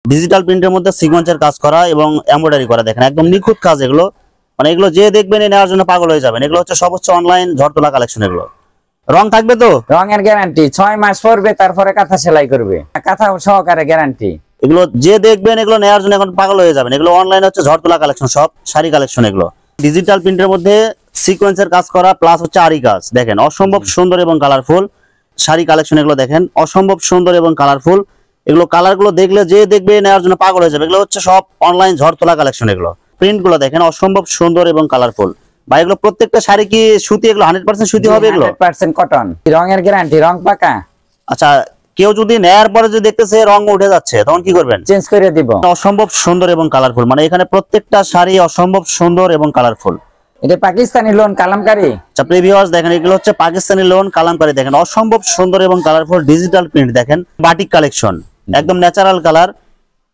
Digital প্রিন্টের মধ্যে সিকোয়েন্সের কাজ করা এবং এমব্রয়ডারি করা, দেখেন একদম নিখুঁত কাজ। এগুলো মানে এগুলো যে দেখবেন নেওয়ার জন্য পাগল হয়ে যাবেন। এগুলো হচ্ছে সর্বোচ্চ অনলাইন ঝড়তোলা কালেকশন। এগুলো রং থাকবে তো? রঙের গ্যারান্টি 6 মাস পরবে, তারপরে কাঁথা সেলাই করবে, কাঁথা সহকারে গ্যারান্টি। এগুলো যে দেখবেন এগুলো নেওয়ার জন্য এখন পাগল হয়ে যাবেন। এগুলো অনলাইনে হচ্ছে ঝড়তোলা কালেকশন, সব শাড়ি কালেকশন। এগুলো ডিজিটাল প্রিন্টের মধ্যে সিকোয়েন্সের কাজ করা প্লাস হচ্ছে আরি কাজ, দেখেন অসম্ভব সুন্দর এবং কালারফুল শাড়ি কালেকশন। এগুলো দেখেন অসম্ভব সুন্দর এবং কালারফুল। এগুলো কালার গুলো দেখলে যে দেখবে নেওয়ার জন্য পাগল হয়ে যাবে। এগুলো হচ্ছে সব অনলাইন ঝড়তোলা কালেকশন। এগুলো প্রিন্ট গুলো দেখেন অসম্ভব সুন্দর এবং কালারফুল। বা এগুলো প্রত্যেকটা শাড়ি কি সুতি? এগুলো 100% সুতি হবে? এগুলো 100% কটন, রঙের গ্যারান্টি, রং পাকা। আচ্ছা, কেউ যদি নেয়ার পরে যদি দেখতেছে রং উঠে যাচ্ছে তখন কি করবেন? চেঞ্জ করে দিব। অসম্ভব সুন্দর এবং কালারফুল, মানে এখানে প্রত্যেকটা শাড়ি অসম্ভব সুন্দর এবং কালারফুল। এটা পাকিস্তানি লোন কালামকারী। আচ্ছা ভিউয়ার্স দেখেন এগুলো হচ্ছে পাকিস্তানি লোন কালামকারী, দেখেন অসম্ভব সুন্দর এবং কালারফুল ডিজিটাল প্রিন্ট। দেখেন বাটিক কালেকশন, একদম ন্যাচারাল কালার,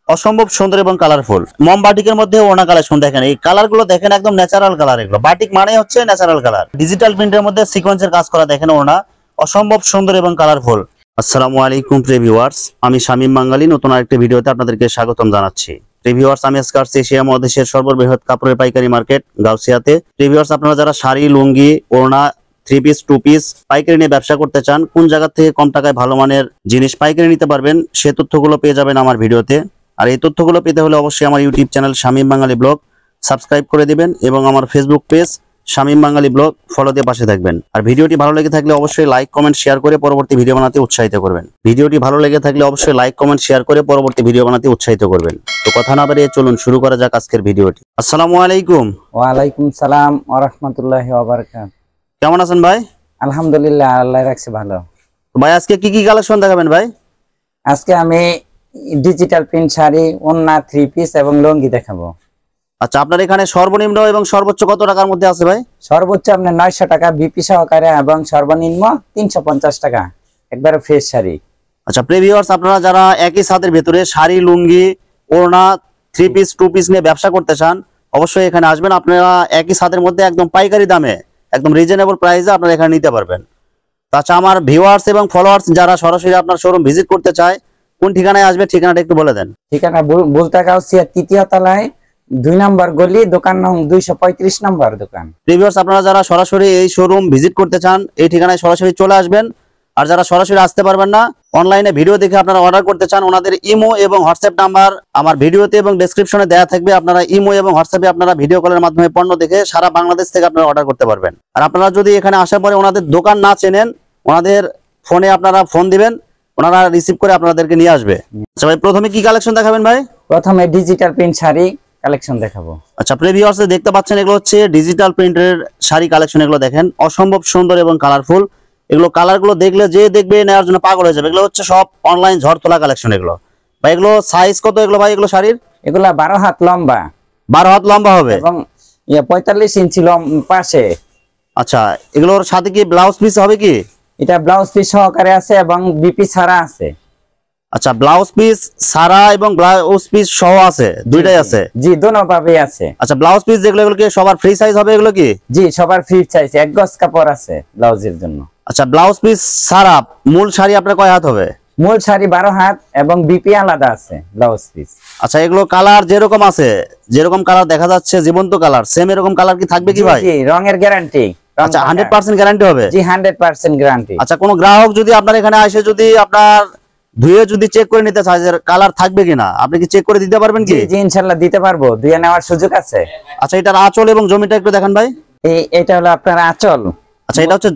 অসম্ভব সুন্দর এবং কালারফুল। মম বাটিকের মধ্যে ওনা কালেকশন, দেখেন এই কালার গুলো দেখেন একদম ন্যাচারাল কালার। এগুলো বাটিক মানে হচ্ছে ন্যাচারাল কালার। ডিজিটাল প্রিন্টের মধ্যে সিকোয়েন্সের কাজ করা, দেখেন ওনা অসম্ভব সুন্দর এবং কালারফুল। আসসালামু আলাইকুম ভিউয়ার্স, আমি শামীম বাঙালি নতুন আরেকটি ভিডিওতে আপনাদেরকে স্বাগতম জানাচ্ছি। ভিউয়ার্স আমি আজকে আসছি এশিয়া মহাদেশের সর্ববৃহৎ কাপড়ের পাইকারি মার্কেট গাউসিয়াতে। ভিউয়ার্স আপনারা যারা শাড়ি, লুঙ্গি, ওড়না, 3 পিস, 2 পিস পাইকারি নিয়ে ব্যবসা করতে চান, কোন জায়গা থেকে কম টাকায় ভালো মানের জিনিস পাইকারি নিতে পারবেন, সে তথ্যগুলো পেয়ে যাবেন আমার ভিডিওতে। আর এই তথ্যগুলো পেতে হলে অবশ্যই আমার ইউটিউব চ্যানেল শামীম বাঙালি ব্লগ সাবস্ক্রাইব করে দিবেন এবং আমার ফেসবুক পেজ শামীম বাঙালি ব্লগ ফলো দিয়ে পাশে থাকবেন। আর ভিডিওটি ভালো লেগে থাকলে অবশ্যই লাইক, কমেন্ট, শেয়ার করে পরবর্তী ভিডিও বানাতে উৎসাহিত করবেন। ভিডিওটি ভালো লেগে থাকলে অবশ্যই লাইক, কমেন্ট, শেয়ার করে পরবর্তী ভিডিও বানাতে উৎসাহিত করবেন। তো কথা না বাড়িয়ে চলুন শুরু করা যাক আজকের ভিডিওটি। আসসালামু আলাইকুম। ওয়া আলাইকুম সালাম ওয়া রাহমাতুল্লাহি ওয়া বারাকাতুহু। কেমন আছেন ভাই? আলহামদুলিল্লাহ, আল্লাহ রাখছে ভালো। ভাই আজকে কি কি কালেকশন দেখাবেন ভাই? আজকে আমি ডিজিটাল প্রিন্ট শাড়ি, ওড়না, 3 পিস এবং লুঙ্গি দেখাবো। আচ্ছা, আপনার এখানে সর্বনিম্ন এবং সর্বোচ্চ কত টাকার মধ্যে আছে ভাই? সর্বোচ্চ আপনার 900 টাকা বিপি সহকারে এবং সর্বনিম্ন 350 টাকা, একবারে ফ্রেশ শাড়ি। আচ্ছা ভিউয়ার্স আপনারা যারা একই ছাদের ভেতরে শাড়ি, লুঙ্গি, ওড়না, 3 পিস, 2 পিস নিয়ে ব্যবসা করতে চান অবশ্যই এখানে আসবেন। আপনারা একই ছাদের মধ্যে একদম পাইকারি দামে একদম রিজনেবল প্রাইসে আপনারা এখানে নিতে পারবেন। তাছাড়া আমার ভিউয়ার্স এবং ফলোয়ার্স যারা সরাসরি আপনার শোরুম ভিজিট করতে চায় কোন ঠিকানায় আসবে, ঠিকানাটা একটু বলে দেন। ঠিকানা বলতে গাউসিয়া 3য় তলায় 2 নম্বর গলি, দোকান নং 235 নম্বর দোকান। ভিউয়ার্স আপনারা যারা সরাসরি এই শোরুম ভিজিট করতে চান এই ঠিকানায় সরাসরি চলে আসবেন। আর যারা সরাসরি আসতে পারবেন না, অনলাইনে ভিডিও দেখে আপনারা অর্ডার করতে চান, ওনাদের ইমো এবং হোয়াটসঅ্যাপ নাম্বার আমার ভিডিওতে এবং ডেসক্রিপশনে দেওয়া থাকবে। আপনারা ইমো এবং হোয়াটসঅ্যাপে আপনারা ভিডিও কলের মাধ্যমে পণ্য দেখে সারা বাংলাদেশ থেকে আপনারা অর্ডার করতে পারবেন। আর আপনারা যদি এখানে আসার পরে ওনাদের দোকান না চেনেন, ওনাদের ফোনে আপনারা ফোন দিবেন, ওনারা রিসিভ করে আপনাদেরকে নিয়ে আসবে। আচ্ছা ভাই, প্রথমে কি কালেকশন দেখাবেন ভাই? প্রথমে ডিজিটাল প্রিন্ট শাড়ি কালেকশন দেখাবো। আচ্ছা ভিউয়ার্স দেখতে পাচ্ছেন এগুলো হচ্ছে ডিজিটাল প্রিন্টের শাড়ি কালেকশন। এগুলো দেখেন অসম্ভব সুন্দর এবং কালারফুল। এগুলো কালার গুলো দেখলে যে দেখবে নেওয়ার জন্য পাগল হয়ে যাবে। এগুলো হচ্ছে সব অনলাইন ঝড়তোলা কালেকশন। এগুলো ভাই এগুলো সাইজ কত এগুলো ভাই? এগুলো শাড়ির এগুলা 12 হাত লম্বা। 12 হাত লম্বা হবে এবং 45 ইঞ্চি পাশে। আচ্ছা, এগুলোর সাথে কি ব্লাউজ পিস হবে কি? এটা ব্লাউজ পিস সহকারে আছে এবং বিপি ছাড়া আছে। আচ্ছা, ব্লাউজ পিস সারা এবং ব্লাউজ পিস সহ আছে, দুইটাই আছে? জি, দোনো ভাবে আছে। আচ্ছা, ব্লাউজ পিস যেগুলো এগুলো কি সবার ফ্রি সাইজ হবে এগুলো কি? জি, সবার ফ্রি সাইজ, 1 গজ কাপড় আছে ব্লাউজের জন্য। আচ্ছা, ব্লাউজ পিস সারা মূল শাড়ি আপনার কয় হাত হবে? মূল শাড়ি 12 হাত এবং বিপি আলাদা আছে ব্লাউজ পিস। আচ্ছা, এগুলো কালার যেরকম আছে, যেরকম কালার দেখা যাচ্ছে জীবন্ত কালার, সেম এরকম কালার কি থাকবে কি ভাই? জি, রঙের গ্যারান্টি। আচ্ছা, 100% গ্যারান্টি হবে? জি, 100% গ্যারান্টি। আচ্ছা, কোন গ্রাহক যদি আপনার এখানে আসে যদি আপনার ধুয়ে যদি চেক করে নিতে চায় যে কালার থাকবে কিনা, আপনি কি চেক করে দিতে পারবেন কি? জি ইনশাআল্লাহ দিতে পারবো, ধুয়ে নেওয়ার সুযোগ আছে। আচ্ছা, এটার আঁচল এবং জমিটা একটু দেখান ভাই। এটা হলো আপনার আঁচল। আচ্ছা, এটা হচ্ছে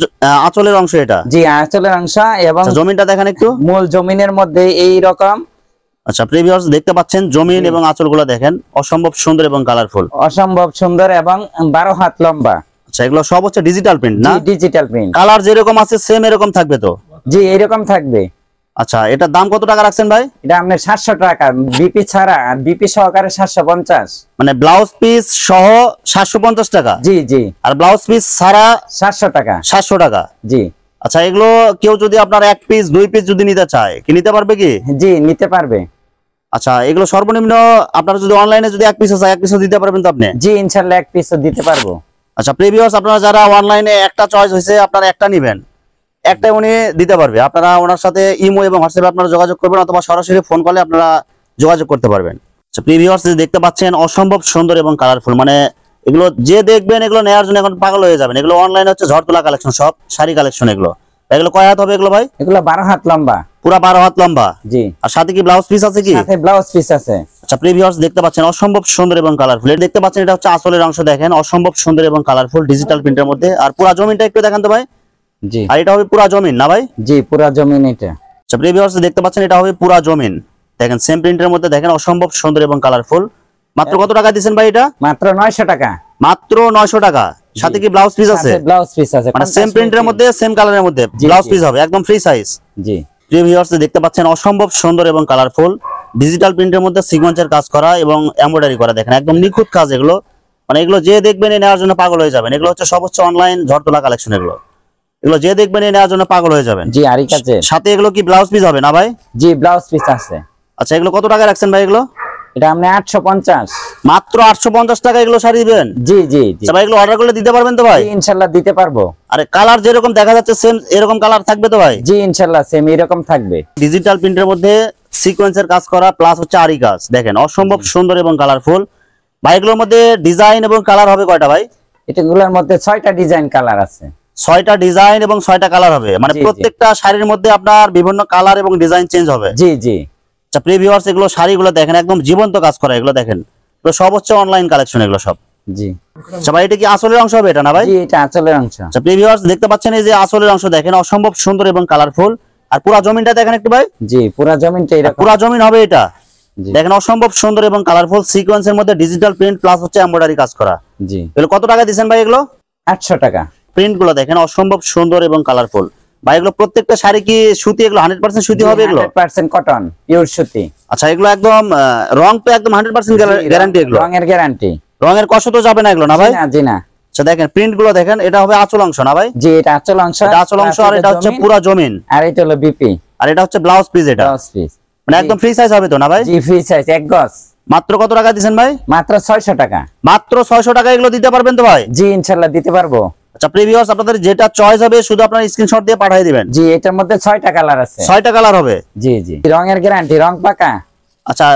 আঁচলের অংশ এটা? জি, আঁচলের অংশ। এবং জমিনটা দেখেন একটু। মূল জমিনের মধ্যে এই রকম। আচ্ছা ভিউয়ার্স দেখতে পাচ্ছেন জমিন এবং আঁচলগুলো দেখেন অসম্ভব সুন্দর এবং কালারফুল, অসম্ভব সুন্দর এবং 12 হাত লম্বা। আচ্ছা, এগুলো সব হচ্ছে ডিজিটাল প্রিন্ট না? জি, ডিজিটাল প্রিন্ট। কালার যেরকম আছে সেম এরকম থাকবে তো? জি, এরকম থাকবে। আচ্ছা, এটার দাম কত টাকা রাখছেন ভাই? এটা আপনার 700 টাকা বিপি ছাড়া, আর বিপি সহকারে 750। মানে ব্লাউজ পিস সহ 750 টাকা? জি জি। আর ব্লাউজ পিস ছাড়া 700 টাকা? 700 টাকা। জি। আচ্ছা, এগুলো কেউ যদি আপনার 1 পিস 2 পিস যদি নিতে চায় কি নিতে পারবে কি? জি, নিতে পারবে। আচ্ছা, এগুলো সর্বনিম্ন আপনারা যদি অনলাইনে যদি 1 পিস চায় 1 পিসও দিতে পারবেন তো আপনি? জি ইনশাআল্লাহ 1 পিসও দিতে পারবো। আচ্ছা ভিউয়ার্স আপনারা যারা অনলাইনে একটা চয়েস হয়েছে আপনারা একটা নেবেন, একটাই উনি দিতে পারবে। আপনারা ওনার সাথে ইমো এবং হোয়াটসঅ্যাপে আপনারা যোগাযোগ করবেন অথবা সরাসরি ফোন কলে আপনারা যোগাযোগ করতে পারবেন। আচ্ছা প্রিয় ভিউয়ার্স, দেখতে পাচ্ছেন অসম্ভব সুন্দর এবং কালারফুল, মানে এগুলো যে দেখবেন এগুলো নেওয়ার জন্য এখন পাগল হয়ে যাবেন। এগুলো অনলাইনে হচ্ছে ঝড়তলা কালেকশন, সব শাড়ি কালেকশন। এগুলো কয় হাত হবে এগুলো ভাই? এগুলো 12 হাত লম্বা। পুরা 12 হাত লম্বা। জি। আর সাথে কি ব্লাউজ পিস আছে কি? সাথে ব্লাউজ পিস আছে। আচ্ছা প্রিয় ভিউয়ার্স, দেখতে পাচ্ছেন অসম্ভব সুন্দর এবং কালারফুল। এটা দেখতে পাচ্ছেন, এটা হচ্ছে আঁচলের অংশ, দেখেন অসম্ভব সুন্দর এবং কালারফুল ডিজিটাল প্রিন্টের মধ্যে। আর পুরা জমিনটা একটু দেখেন তো ভাই। জি। আর এটা হবে পুরা জমিন না ভাই? জি, পুরা জমিন এটা। আচ্ছা প্রিয় ভিউয়ার্স, দেখতে পাচ্ছেন এটা হবে পুরা জমিন। দেখেন সেম প্রিন্টের মধ্যে, দেখেন অসম্ভব সুন্দর এবং কালারফুল। মাত্র কত টাকা দিবেন ভাই এটা? মাত্র 900 টাকা। মাত্র 900 টাকা। সাথে কি ব্লাউজ পিস আছে? সাথে ব্লাউজ পিস আছে, মানে সেম প্রিন্টের মধ্যে সেম কালারের মধ্যে ব্লাউজ পিস হবে, একদম ফ্রি সাইজ। জি। প্রিয় ভিউয়ার্স, দেখতে পাচ্ছেন অসম্ভব সুন্দর এবং কালারফুল ডিজিটাল প্রিন্টের মধ্যে সিকোয়েন্সের কাজ করা এবং এমব্রয়ডারি করা, দেখেন একদম নিখুঁত কাজ। এগুলো মানে এগুলো যে দেখবেন এই নেওয়ার জন্য পাগল হয়ে যাবেন। এগুলো হচ্ছে সব হচ্ছে অনলাইন ঝড়তলা কালেকশন। এগুলো যে দেখবেন এই নেওয়ার জন্য পাগল হয়ে যাবেন। জি। আরি কাছে সাথে এগুলো কি ব্লাউজ পিস হবে না ভাই? জি, ব্লাউজ পিস আছে। আচ্ছা এগুলো কত টাকা রাখছেন ভাই এগুলো? এটা আপনি 850। মাত্র 850 টাকা এগুলো শাড়ি দিবেন? জি জি জি। আচ্ছা ভাই, এগুলো অর্ডার করলে দিতে পারবেন তো ভাই? জি, ইনশাআল্লাহ দিতে পারবো। আরে কালার যেরকম দেখা যাচ্ছে সেম এরকম কালার থাকবে তো ভাই? জি, ইনশাআল্লাহ সেম এরকম থাকবে। ডিজিটাল প্রিন্টের মধ্যে সিকোয়েন্সের কাজ করা প্লাস হচ্ছে আরি কাজ, দেখেন অসম্ভব সুন্দর এবং কালারফুল। ভাই এগুলোর মধ্যে ডিজাইন এবং কালার হবে কয়টা ভাই? এটাগুলোর মধ্যে 6টা ডিজাইন কালার আছে। 6টা ডিজাইন এবং 6টা কালার হবে, মানে জি, জি। প্রত্যেকটা শাড়ির মধ্যে আপনার বিভিন্ন কালার এবং ডিজাইন চেঞ্জ হবে। জি জি। আচ্ছা প্রিয় ভিউয়ার্স, এগুলো শাড়িগুলো দেখেন একদম জীবন্ত কাজ করা। এগুলো দেখেন, এগুলো সব হচ্ছে অনলাইন কালেকশন এগুলো সব। জি। আচ্ছা ভাই, এটা কি আঁচলের অংশ হবে এটা না ভাই? জি, এটা আঁচলের অংশ। আচ্ছা প্রিয় ভিউয়ার্স, দেখতে পাচ্ছেন এই যে আঁচলের অংশ, দেখেন অসম্ভব সুন্দর এবং কালারফুল। আর পুরা জমিনটা দেখেন একটু ভাই। জি, পুরা জমিনটা এরকম। পুরা জমিন হবে এটা। জি। দেখেন অসম্ভব সুন্দর এবং কালারফুল সিকোয়েন্সের মধ্যে ডিজিটাল প্রিন্ট প্লাস হচ্ছে এমব্রয়ডারি কাজ করা। জি। এগুলো কত টাকা দিবেন ভাই এগুলো? 800 টাকা। প্রিন্ট গুলো দেখেন অসম্ভব সুন্দর এবং কালারফুল। ভাই এগুলো প্রত্যেকটা শাড়ি কি সুতি? এগুলো 100% সুতি হবে এগুলো? 100% কটন, পিওর সুতি। আচ্ছা এগুলো একদম রং তো একদম 100% গ্যারান্টি এগুলো? রঙের গ্যারান্টি। রঙের কষ্ট তো যাবে না এগুলো না ভাই? জি না, জি না। আচ্ছা দেখেন প্রিন্ট গুলো দেখেন, এটা হবে আঁচল অংশ না ভাই? জি, এটা আঁচল অংশ। এটা আঁচল অংশ, আর এটা হচ্ছে পুরা জমিন। আর এটা হলো বিপি। আর এটা হচ্ছে ব্লাউজ পিস। এটা ব্লাউজ পিস মানে একদম ফ্রি সাইজ হবে তো না ভাই? জি, ফ্রি সাইজ, এক গজ। মাত্র কত টাকা দিবেন ভাই? মাত্র 600 টাকা। মাত্র 600 টাকা এগুলো দিতে পারবেন তো ভাই? জি, ইনশাআল্লাহ দিতে পারবো। আচ্ছা প্রিয় ভিউয়ার্স, আপনাদের যেটা চয়েস হবে শুধু আপনার স্ক্রিনশট দিয়ে পাঠিয়ে দিবেন। জি, এটার মধ্যে 6টা কালার আছে। 6টা কালার হবে। জি জি। রঙের গ্যারান্টি, রং পাকা। আচ্ছা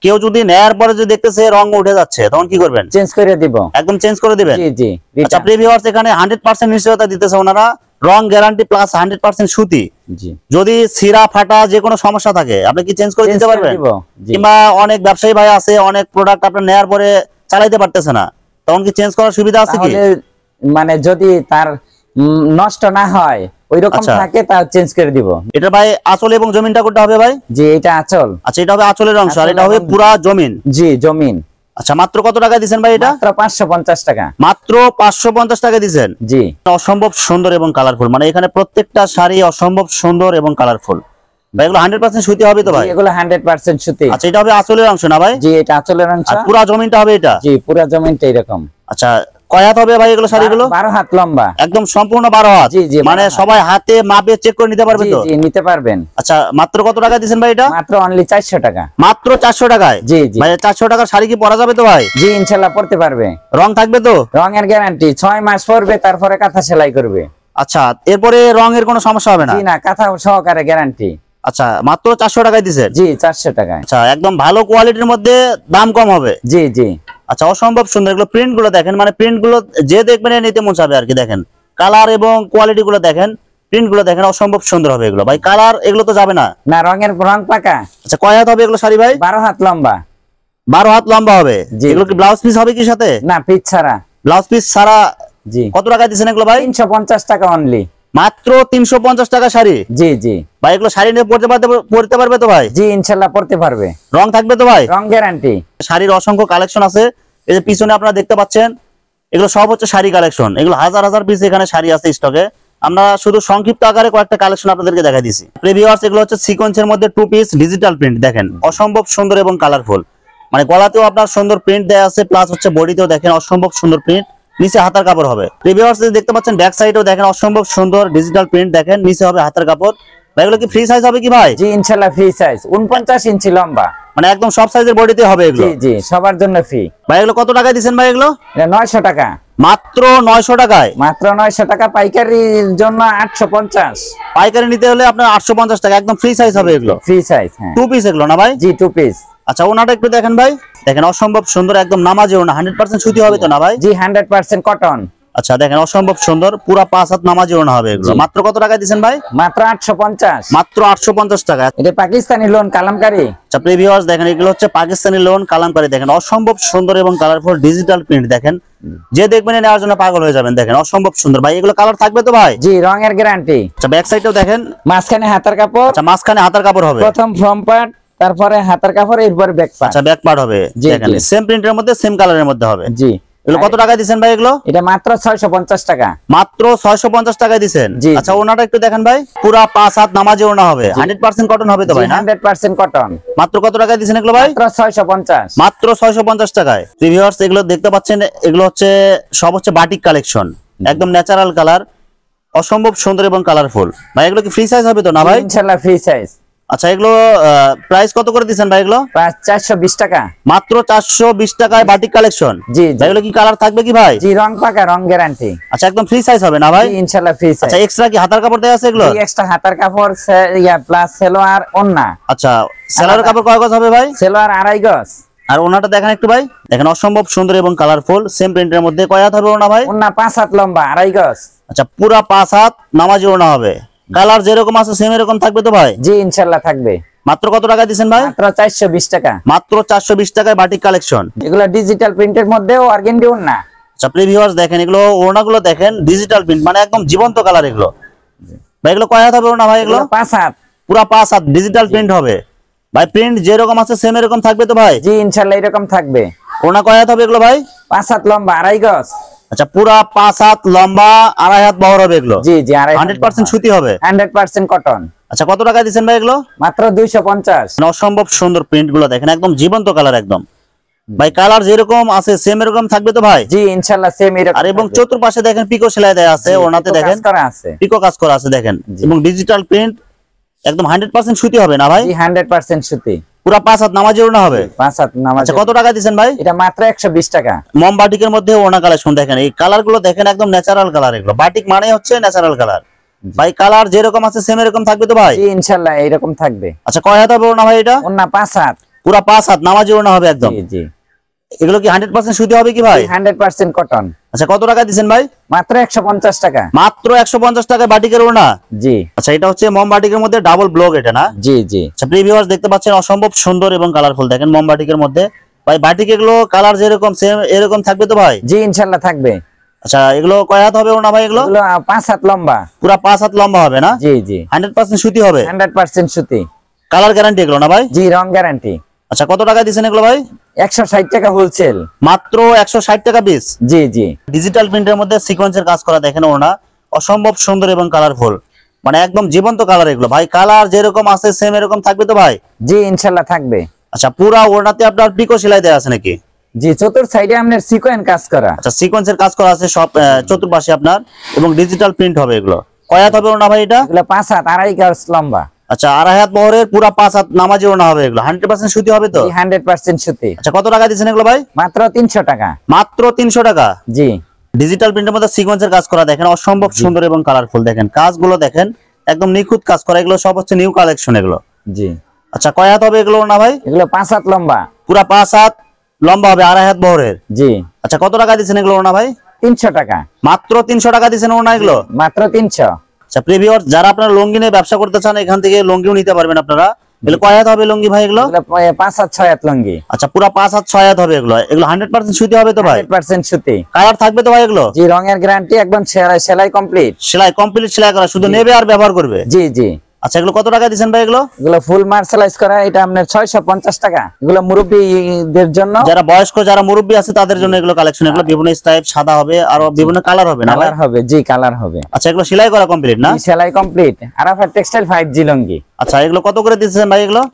কেউ যদি নেয়ার পরে যদি দেখতেছে রং উঠে যাচ্ছে তখন কি করবেন? চেঞ্জ করে দিব। একদম চেঞ্জ করে দিবেন? জি জি। আচ্ছা প্রিয় ভিউয়ার্স, এখানে 100% নিশ্চয়তা দিতেছে ওনারা, রং গ্যারান্টি প্লাস 100% সুতি। জি। যদি ছিঁড়া ফাটা যে কোনো সমস্যা থাকে আপনি কি চেঞ্জ করে দিতে পারবেন? জি। কিংবা অনেক ব্যবসায়ী ভাই আছে অনেক প্রোডাক্ট আপনার নেয়ার পরে চালাইতে পারতেছে না, তখন কি চেঞ্জ করার সুবিধা আছে কি? তাহলে মানে যদি তার নষ্ট না হয় ওইরকম আচ্ছা। থাকে তা চেঞ্জ করে দিব। এটা ভাই আঁচল এবং জমিনটা কোনটা হবে ভাই? জি, এটা আঁচল। আচ্ছা এটা হবে আঁচলের অংশ, আর এটা হবে আঁচলের পুরা জমিন। জি, জমিন। আচ্ছা মাত্র কত টাকা দিবেন ভাই এটা? মাত্র 550 টাকা। মাত্র 550 টাকা দিবেন? জি। অসম্ভব সুন্দর এবং কালারফুল, মানে এখানে প্রত্যেকটা শাড়ি অসম্ভব সুন্দর এবং কালারফুল। ভাই এগুলো 100% সুতি হবে তো ভাই? জি, এগুলো 100% সুতি। আচ্ছা এটা হবে আঁচলের অংশ না ভাই? জি, এটা আঁচলের অংশ। আর পুরা জমিনটা হবে এটা? জি, পুরা জমিনটা এরকম। আচ্ছা কয় হাত হবে ভাই এগুলো শাড়িগুলো? 12 হাত লম্বা। একদম সম্পূর্ণ 12 হাত? জি জি। মানে সবাই হাতে মাপে চেক করে নিতে পারবে জি তো? জি, নিতে পারবেন। আচ্ছা মাত্র কত টাকা দিবেন ভাই এটা? মাত্র অনলি 400 টাকা। মাত্র 400 টাকায়? জি জি। ভাই 400 টাকার শাড়ি কি পরা যাবে তো ভাই? জি, ইনশাআল্লাহ পড়তে পারবে। রং থাকবে তো? রঙের গ্যারান্টি, 6 মাস পরবে তারপরে কাঁথা সেলাই করবে। আচ্ছা এরপরে রঙের কোনো সমস্যা হবে না? জি না, কাঁথা সহকারে গ্যারান্টি। আচ্ছা মাত্র 400 টাকায় দিবেন? জি, 400 টাকায়। আচ্ছা একদম ভালো কোয়ালিটির মধ্যে দাম কম হবে? জি জি। আচ্ছা অসম্ভব সুন্দর। এগুলো প্রিন্ট গুলো দেখেন, মানে প্রিন্ট গুলো যে দেখবেন নিতে মন চাবে আর কি। দেখেন কালার এবং কোয়ালিটি গুলো দেখেন, প্রিন্ট গুলো দেখেন অসম্ভব সুন্দর হবে এগুলো। ভাই কালার এগুলো তো যাবে না? না, রং পাকা। আচ্ছা কয় হাত হবে এগুলো শাড়ি ভাই? 12 হাত লম্বা। 12 হাত লম্বা হবে। জি। এগুলো কি ব্লাউজ পিস হবে কি সাথে? না, পিচ ছাড়া। ব্লাউজ পিস ছাড়া। জি। কত টাকা দিচ্ছেন এগুলো ভাই? 350 টাকা অনলি। মাত্র 350 টাকা শাড়ি? জি জি। ভাই এগুলো শাড়ি নিয়ে পড়তে পারবে তো ভাই? জি, ইনশাআল্লাহ পড়তে পারবে। রং থাকবে তো ভাই? রং গ্যারান্টি। শাড়ির অসংখ্য কালেকশন আছে, এই যে পিছনে আপনারা দেখতে পাচ্ছেন এগুলো সব হচ্ছে শাড়ি কালেকশন। এগুলো হাজার হাজার পিস এখানে শাড়ি আছে স্টকে। আমরা শুধু সংক্ষিপ্ত আকারে কয়েকটা কালেকশন আপনাদেরকে দেখাই দিছি। প্রিভিউয়ার্স এগুলো হচ্ছে সিকোয়েন্সের মধ্যে 2 পিস ডিজিটাল প্রিন্ট, দেখেন অসম্ভব সুন্দর এবং কালারফুল। মানে গলাতেও আপনার সুন্দর প্রিন্ট দেয়া আছে, প্লাস হচ্ছে বডিতেও দেখেন অসম্ভব সুন্দর প্রিন্ট, নিচে হাতার কাপড় হবে। প্রিভিউয়ার্স দেখতে পাচ্ছেন ব্যাক সাইডেও দেখেন অসম্ভব সুন্দর ডিজিটাল প্রিন্ট, দেখেন নিচে হবে হাতার কাপড়। ভাই এগুলো কি ফ্রি সাইজ হবে কি ভাই? জি, ইনশাআল্লাহ ফ্রি সাইজ, 49 ইঞ্চি লম্বা। মানে একদম সব সাইজের বডিতে হবে এগুলো? জি জি, সবার জন্য ফ্রি। ভাই এগুলো কত টাকায় দিবেন ভাই এগুলো? এটা 900 টাকা। মাত্র 900 টাকায়? মাত্র 900 টাকা। পাইকারির জন্য 850। পাইকারি নিতে হলে আপনার 850 টাকা, একদম ফ্রি সাইজ হবে এগুলো? ফ্রি সাইজ, হ্যাঁ। 2 পিস এগুলো না ভাই? জি, 2 পিস। আচ্ছা ওনাটা একটু দেখেন ভাই, দেখেন অসম্ভব সুন্দর একদম নামাজি ওনা, 100% সুতি হবে তো না ভাই? জি 100% কটন। আচ্ছা দেখেন অসম্ভব সুন্দর পুরা 5 হাত নামাজি ওনা হবে এগুলো। মাত্র কত টাকা দিবেন ভাই? মাত্র 850। মাত্র 850 টাকা। এটা পাকিস্তানি লোন কালামকারী। আচ্ছা প্রিভিউয়ার্স দেখেন এগুলো হচ্ছে পাকিস্তানি লোন কালামকারী, দেখেন অসম্ভব সুন্দর এবং কালারফুল ডিজিটাল প্রিন্ট, দেখেন যে দেখবেন নেওয়ার জন্য পাগল হয়ে যাবেন। দেখেন অসম্ভব সুন্দর ভাই, এগুলো কালার থাকবে তো ভাই? জি রঙের গ্যারান্টি। আচ্ছা ব্যাক সাইডটাও দেখেন, মাঝখানে হাতার কাপড়। আচ্ছা মাঝখানে হাতার কাপড় হবে, প্রথম ফ্রন্ট পার্ট, তারপরে হাতার কাপড়, এরপর ব্যাক পার্ট। আচ্ছা ব্যাক পার্ট হবে। দেখেন সেম প্রিন্টের মধ্যে সেম কালারের মধ্যে হবে। জি এগুলো কত টাকা দিবেন ভাই? এগুলো এটা মাত্র 650 টাকা। মাত্র 650 টাকায় দিবেন। আচ্ছা ওনাটা একটু দেখেন ভাই, পুরা 5 হাত নামাজি ওনা হবে, 100% কটন হবে তো ভাই না? 100% কটন। মাত্র কত টাকায় দিবেন এগুলো ভাই? মাত্র 650। মাত্র 650 টাকায়। ভিউয়ার্স এগুলো দেখতে পাচ্ছেন, এগুলো হচ্ছে সব হচ্ছে বাটিক কালেকশন, একদম ন্যাচারাল কালার, অসম্ভব সুন্দর এবং কালারফুল। ভাই এগুলো কি ফ্রি সাইজ হবে তো না ভাই? ইনশাআল্লাহ ফ্রি সাইজ। আচ্ছা এগুলো প্রাইস কত করে দিবেন ভাই? এগুলো প্রাইস 420 টাকা। মাত্র 420 টাকায় বাটিক কালেকশন। জি ভাই এগুলো কি কালার থাকবে কি ভাই? জি রং পাকা, রং গ্যারান্টি। আচ্ছা একদম ফ্রি সাইজ হবে না ভাই? জি ইনশাআল্লাহ ফ্রি সাইজ। আচ্ছা এক্সট্রা কি হাতার কাপড় দেয়া আছে এগুলো? জি এক্সট্রা হাতার কাপড় প্লাস সেলোয়ার ওন্না। আচ্ছা সেলারের কাপড় কয় গজ হবে ভাই? সেলোয়ার 2.5 গজ। আর ওনাটা দেখেন একটু ভাই, দেখেন অসম্ভব সুন্দর এবং কালারফুল, সেম প্রিন্টের মধ্যে কয় হাত হবে ওনা ভাই? ওন্না 5 হাত লম্বা, 2.5 গজ। আচ্ছা পুরা 5 হাত নামাজি ওনা হবে, কালার যেরকম আছে সেম এরকম থাকবে তো ভাই? জি ইনশাআল্লাহ থাকবে। মাত্র কত টাকা দিবেন ভাই? মাত্র 420 টাকা। মাত্র 420 টাকায় বাটিক কালেকশন। এগুলো ডিজিটাল প্রিন্টের মধ্যে অর্গেন্ডি ওন্না। আচ্ছা ভিউয়ার্স দেখেন এগুলো ওনাগুলো দেখেন ডিজিটাল প্রিন্ট, মানে একদম জীবন্ত কালার এগুলো। ভাই এগুলো কয় হাত হবে ওনা ভাই? এগুলো 5 হাত। পুরা 5 হাত ডিজিটাল প্রিন্ট হবে ভাই, প্রিন্ট যেরকম আছে সেম এরকম থাকবে তো ভাই? জি ইনশাআল্লাহ এরকম থাকবে। ওনা কয় হাত হবে এগুলো ভাই? 5 হাত লম্বা, 2.5 গজ। আচ্ছা পুরা 5 হাত লম্বা, 2.5 হাত বহর হবে এগুলো। জি জি 100% সুতি হবে, 100% কটন। আচ্ছা কত টাকা দিবেন ভাই এগুলো? মাত্র 250। অসম্ভব সুন্দর প্রিন্ট গুলো দেখেন, একদম জীবন্ত কালার একদম ভাই, কালার যেরকম আছে সেম এরকম থাকবে তো ভাই? জি ইনশাআল্লাহ সেম এরকম। আর এবং চতুর্পাশে দেখেন পিকো সেলাই দেয়া আছে, ওনাতে দেখেন করা আছে, পিকো কাজ করা আছে দেখেন, এবং ডিজিটাল প্রিন্ট একদম 100% সুতি হবে না ভাই? জি 100% সুতি। পুরা 5 হাত নামাজি ওনা হবে। 5 হাত নামাজি। আচ্ছা কত টাকা দিবেন ভাই? এটা মাত্র 120 টাকা। মম বাটিকের মধ্যে ওনা কালেকশন দেখেন, এই কালার গুলো দেখেন একদম ন্যাচারাল কালার এগুলো, বাটিক মানে হচ্ছে ন্যাচারাল কালার ভাই, কালার যেরকম আছে সেম এরকম থাকবে তো ভাই? জি ইনশাআল্লাহ এরকম থাকবে। আচ্ছা কয় হাত হবে ওনা ভাই? এটা ওন্না 5 হাত। পুরা 5 হাত নামাজি ওনা হবে একদম। জি জি এগুলো কি 100% সুতি হবে কি ভাই? 100% কটন। আচ্ছা কত টাকা দিবেন ভাই? মাত্র 150 টাকা। মাত্র 150 টাকায় বাটিকের ওনা। জি আচ্ছা এটা হচ্ছে মম বাটিকের মধ্যে ডাবল ব্লক এটা না? জি জি আচ্ছা ভিউয়ার্স দেখতে পাচ্ছেন অসম্ভব সুন্দর এবং কালারফুল, দেখেন মম বাটিকের মধ্যে ভাই, বাটিক এগুলো কালার যেরকম সেম এরকম থাকবে তো ভাই? জি ইনশাআল্লাহ থাকবে। আচ্ছা এগুলো কয় হাত হবে ওনা ভাই? এগুলো 5 হাত লম্বা। পুরা 5 হাত লম্বা হবে না? জি জি 100% সুতি হবে, 100% সুতি। কালার গ্যারান্টি এগুলো না ভাই? জি রং গ্যারান্টি। আচ্ছা কত টাকা দিবেন এগুলো ভাই? 160 টাকা হোলসেল। মাত্র 160 টাকা পিস। জি জি ডিজিটাল প্রিন্টের মধ্যে সিকোয়েন্সের কাজ করা দেখেন ওনা, অসম্ভব সুন্দর এবং কালারফুল, মানে একদম জীবন্ত কালার এগুলো ভাই, কালার যেরকম আছে সেম এরকম থাকবে তো ভাই? জি ইনশাআল্লাহ থাকবে। আচ্ছা পুরা ওনাতে আপনার পিকো সেলাই দেয়া আছে নাকি? জি চতুর্থ সাইডে আপনার সিকোয়েন্স কাজ করা। আচ্ছা সিকোয়েন্সের কাজ করা আছে সব চতুর্পাশে আপনার, এবং ডিজিটাল প্রিন্ট হবে এগুলো। কয় হাত হবে ওনা ভাই এটা? এগুলো 5 হাত, 2.5 গজ লম্বা। আচ্ছা 2.5 হাত বহরের, পুরা 5 হাত নামাজি ওনা হবে এগুলো, 100% সুতি হবে তো? জি 100% সুতি। আচ্ছা কত টাকা দিবেন এগুলো ভাই? মাত্র 300 টাকা। মাত্র 300 টাকা। জি ডিজিটাল প্রিন্টের মধ্যে সিকোয়েন্সের কাজ করা দেখেন, অসম্ভব সুন্দর এবং কালারফুল, দেখেন কাজগুলো দেখেন একদম নিখুঁত কাজ করা, এগুলো সব হচ্ছে নিউ কালেকশন এগুলো। জি আচ্ছা কয় হাত হবে এগুলো না ভাই? এগুলো 5 হাত লম্বা। পুরা 5 হাত লম্বা হবে, 2.5 হাত বহরের। জি আচ্ছা কত টাকা দিবেন এগুলো না ভাই? 300 টাকা। মাত্র 300 টাকা দিবেন ওনা এগুলো? মাত্র 300। আচ্ছা ভিউয়ার্স যারা আপনারা লুঙ্গি নিয়ে ব্যবসা করতে চান, এখান থেকে লুঙ্গিও নিতে পারবেন আপনারা। এগুলো কয় হাত হবে লুঙ্গি ভাই এগুলো? এগুলো 5 হাত 6 হাত লুঙ্গি। আচ্ছা পুরা 5 হাত 6 হাত হবে এগুলো। এগুলো 100% সুতি হবে তো ভাই? 100% সুতি। কালার থাকবে তো ভাই এগুলো? জি রঙের গ্যারান্টি, একদম সেলাই কমপ্লিট। সেলাই কমপ্লিট সেলাই করা, শুধু নেবে আর ব্যবহার করবে। জি জি আচ্ছা এগুলো কত টাকা দিবেন ভাই এগুলো? এগুলো ফুল মার্শালাইজ করা, এটা আপনার 650 টাকা। এগুলো মুরব্বীদের জন্য, যারা বয়স্ক যারা মুরব্বী আছে তাদের জন্য এগুলো কালেকশন, এগুলো বিভিন্ন টাইপ সাদা হবে আর বিভিন্ন কালার হবে না ভাই? কালার হবে, জি কালার হবে। আচ্ছা এগুলো সেলাই করা কমপ্লিট না? জি সেলাই কমপ্লিট। আরাফাত টেক্সটাইল 5G লুঙ্গি। আচ্ছা এগুলো কত করে দিচ্ছেন ভাই এগুলো?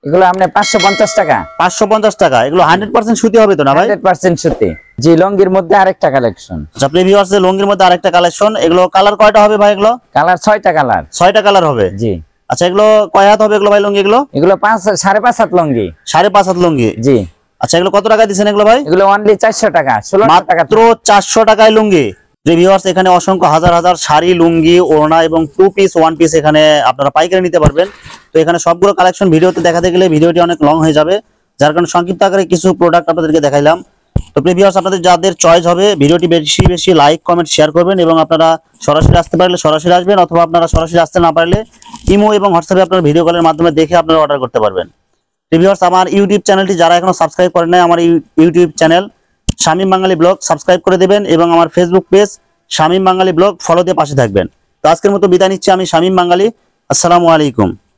এগুলো আপনি 550 টাকা। 550 টাকা। এগুলো 100% সুতি হবে তো না ভাই? 100% সুতি। জি লুঙ্গির মধ্যে আরেকটা কালেকশন। আচ্ছা ভিউয়ার্স লুঙ্গির মধ্যে আরেকটা কালেকশন, এগুলো কালার কয়টা হবে ভাই এগুলো? কালার 6টা কালার। 6টা কালার হবে। জি আচ্ছা এগুলো কয় হাত হবে এগুলো ভাই লুঙ্গি এগুলো? এগুলো 5.5 হাত লুঙ্গি। 5.5 হাত লুঙ্গি। জি আচ্ছা এগুলো কত টাকা দিচ্ছেন এগুলো ভাই? এগুলো অনলি 400 টাকা, 16 টাকা। মাত্র 400 টাকায় লুঙ্গি। ভিউয়ার্স এখানে অসংখ্য হাজার হাজার শাড়ি, লুঙ্গি, ওড়না এবং 2 পিস 1 পিস এখানে আপনারা পাইকারি নিতে পারবেন। তো এখানে সবগুলো কালেকশন ভিডিওতে দেখাতে গেলে ভিডিওটি অনেক লং হয়ে যাবে। যার কারণে সংক্ষিপ্ত আকারে কিছু প্রোডাক্ট আপনাদেরকে দেখাইলাম। তো প্রিভিয়াস আপনাদের যাদের চয়েস হবে ভিডিওটি বেশি বেশি লাইক কমেন্ট শেয়ার করবেন, এবং আপনারা সরাসরি আসতে পারলে সরাসরি আসবেন, অথবা আপনারা সরাসরি আসতে না পারলে ইমো এবং হোয়াটসঅ্যাপে আপনারা ভিডিও কলের মাধ্যমে দেখে আপনারা অর্ডার করতে পারবেন। প্রিভিয়াস আমার ইউটিউব চ্যানেলটি যারা এখনো সাবস্ক্রাইব করেন নাই, আমার ইউটিউব চ্যানেল শামীম বাঙালি ব্লগ সাবস্ক্রাইব করে দেবেন, এবং আমার ফেসবুক পেজ শামীম বাঙালি ব্লগ ফলো দিয়ে পাশে থাকবেন। তো আজকের মতো বিদায় নিচ্ছি আমি শামীম বাঙালি। আসসালামু আলাইকুম।